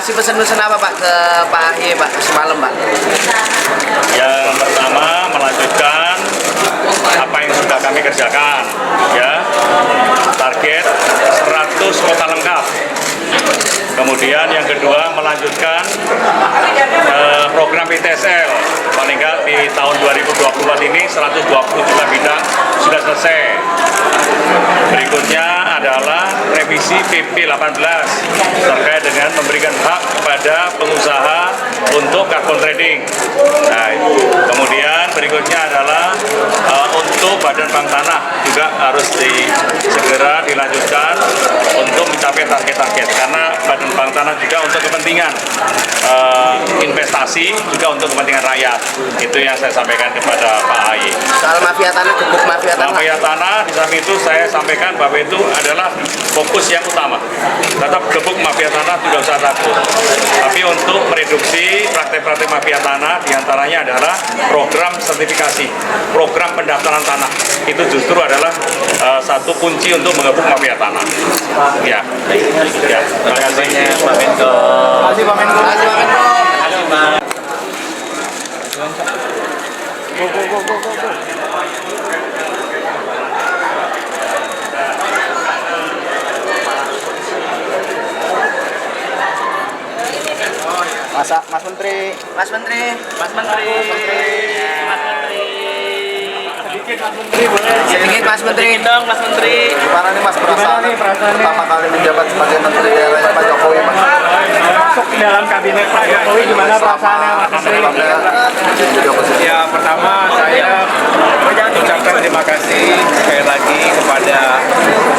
kasih pesan-pesan apa Pak ke Pak AHY Pak semalam Pak? Yang pertama melanjutkan apa yang sudah kami kerjakan, ya. Target 100 kota lengkap. Kemudian yang kedua melanjutkan program PTSL, paling nggak di tahun 2024 ini 120 juta bidang sudah selesai. Berikutnya adalah revisi PP 18 terkait dengan memberikan hak kepada pengusaha untuk carbon trading. Nah, kemudian berikutnya adalah untuk Badan Bank Tanah juga harus segera dilanjutkan untuk mencapai target-target, karena Badan Bank Tanah juga untuk kepentingan investasi, juga untuk kepentingan rakyat. Itu yang saya sampaikan kepada Pak AHY. Soal mafia tanah, gebuk mafia tanah. Mafia tanah, di samping itu saya sampaikan bahwa itu adalah fokus yang utama. Tetap gebuk mafia tanah, tidak usah takut. Tapi untuk mereduksi praktek-praktek mafia tanah, diantaranya adalah program sertifikasi, program pendaftaran tanah. Itu justru adalah satu kunci untuk mengebuk mafia tanah. Ya, ya. Terima kasih Pak Menko. Terima kasih Pak Menko. Terima kasih Pak Menko. Mas Menteri. Mas Menteri. Mas Menteri. Mas Menteri. Sedikit Mas Menteri boleh. Sedikit Mas Menteri. Dong Mas Menteri. Gimana nih Mas perasaan pertama kali menjabat sebagai Menteri daerahnya Pak Jokowi Mas? Masuk ke dalam kabinet Pak Jokowi, gimana perasaannya Mas Menteri? Ya, pertama saya ucapkan terima kasih sekali lagi kepada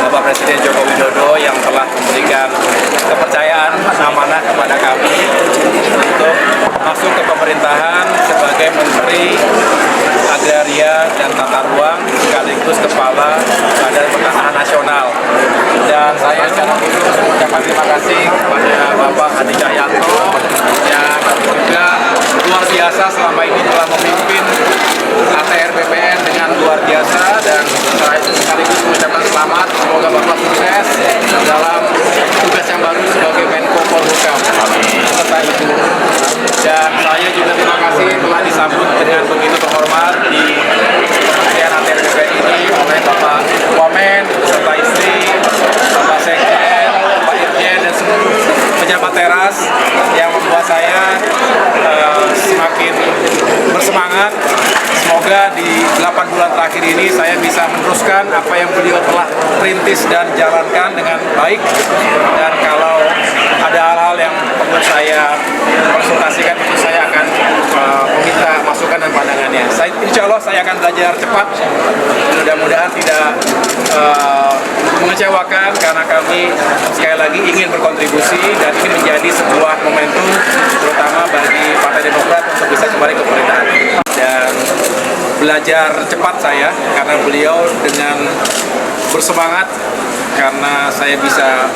Bapak Presiden Joko Widodo yang telah memberikan kepercayaan amanah kepada kami untuk masuk ke pemerintahan sebagai Menteri Agraria dan Tata Ruang sekaligus Kepala Badan Pertanahan Nasional. Dan saya secara khusus mengucapkan terima kasih kepada Bapak Hadi Cahyanto yang juga luar biasa selama ini telah memimpin ATR BPN dengan luar biasa, dan saya sekaligus mengucapkan selamat, semoga Bapak sukses dalam tugas yang baru sebagai Menko Polhukam serta Ibu. Dan saya juga terima kasih telah disambut dengan begitu terhormat di kementerian ATR BPN ini oleh Bapak Wamen serta istri, Bapak Sekjen, Pak Irjen, dan seluruh pejabat teras yang membuat saya semakin bersemangat. Semoga di 8 bulan terakhir ini saya bisa meneruskan apa yang beliau telah rintis dan jalankan dengan baik. Dan kalau ada hal-hal yang perlu saya konsultasikan, itu saya akan meminta masukan dan pandangannya. Insya Allah saya akan belajar cepat. Mudah-mudahan tidak mengecewakan, karena kami sekali lagi ingin berkontribusi dan ingin menjadi sebuah momentum terutama bagi Partai Demokrat untuk bisa kembali ke pemerintahan. Dan belajar cepat saya, karena beliau dengan bersemangat, karena saya bisa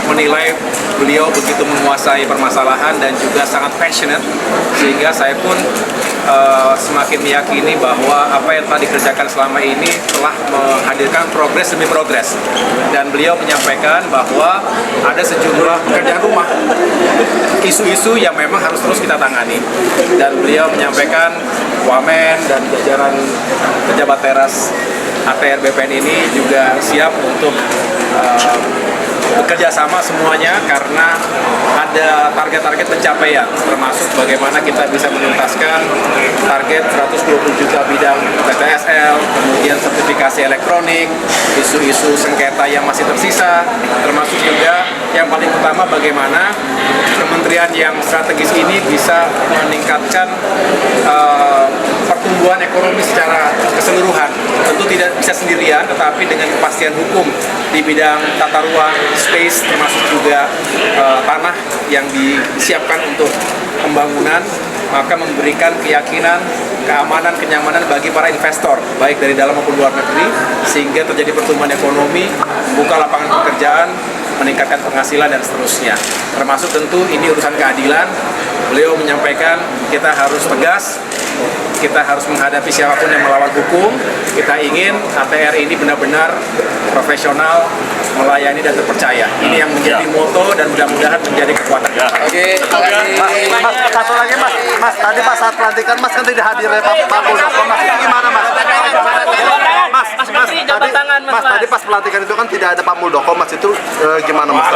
menilai beliau begitu menguasai permasalahan dan juga sangat passionate, sehingga saya pun semakin meyakini bahwa apa yang telah dikerjakan selama ini telah menghadirkan progres demi progres. Dan beliau menyampaikan bahwa ada sejumlah pekerjaan rumah, isu-isu yang memang harus terus kita tangani. Dan beliau menyampaikan Wamen dan jajaran pejabat teras ATR BPN ini juga siap untuk bekerja sama semuanya, karena ada target-target pencapaian, termasuk bagaimana kita bisa menuntaskan target 120 juta bidang PTSL, kemudian sertifikasi elektronik, isu-isu sengketa yang masih tersisa, termasuk juga yang paling utama bagaimana kementerian yang strategis ini bisa meningkatkan pertumbuhan ekonomi secara keseluruhan. Tentu tidak bisa sendirian, tetapi dengan kepastian hukum di bidang tata ruang, space, termasuk juga tanah yang disiapkan untuk pembangunan, maka memberikan keyakinan, keamanan, kenyamanan bagi para investor, baik dari dalam maupun luar negeri, sehingga terjadi pertumbuhan ekonomi, membuka lapangan pekerjaan, meningkatkan penghasilan, dan seterusnya. Termasuk tentu ini urusan keadilan. Beliau menyampaikan kita harus tegas kita harus menghadapi siapapun yang melawan hukum. Kita ingin ATR ini benar-benar profesional, melayani dan terpercaya. Ini yang menjadi moto dan mudah-mudahan menjadi kekuatan. Oke, Mas, satu lagi Mas, tadi pas saat pelantikan Mas kan tidak hadir ya Pak Muldoko, Mas itu gimana Mas? Mas, tadi pas pelantikan itu kan tidak ada Pak Muldoko, Mas itu gimana Mas?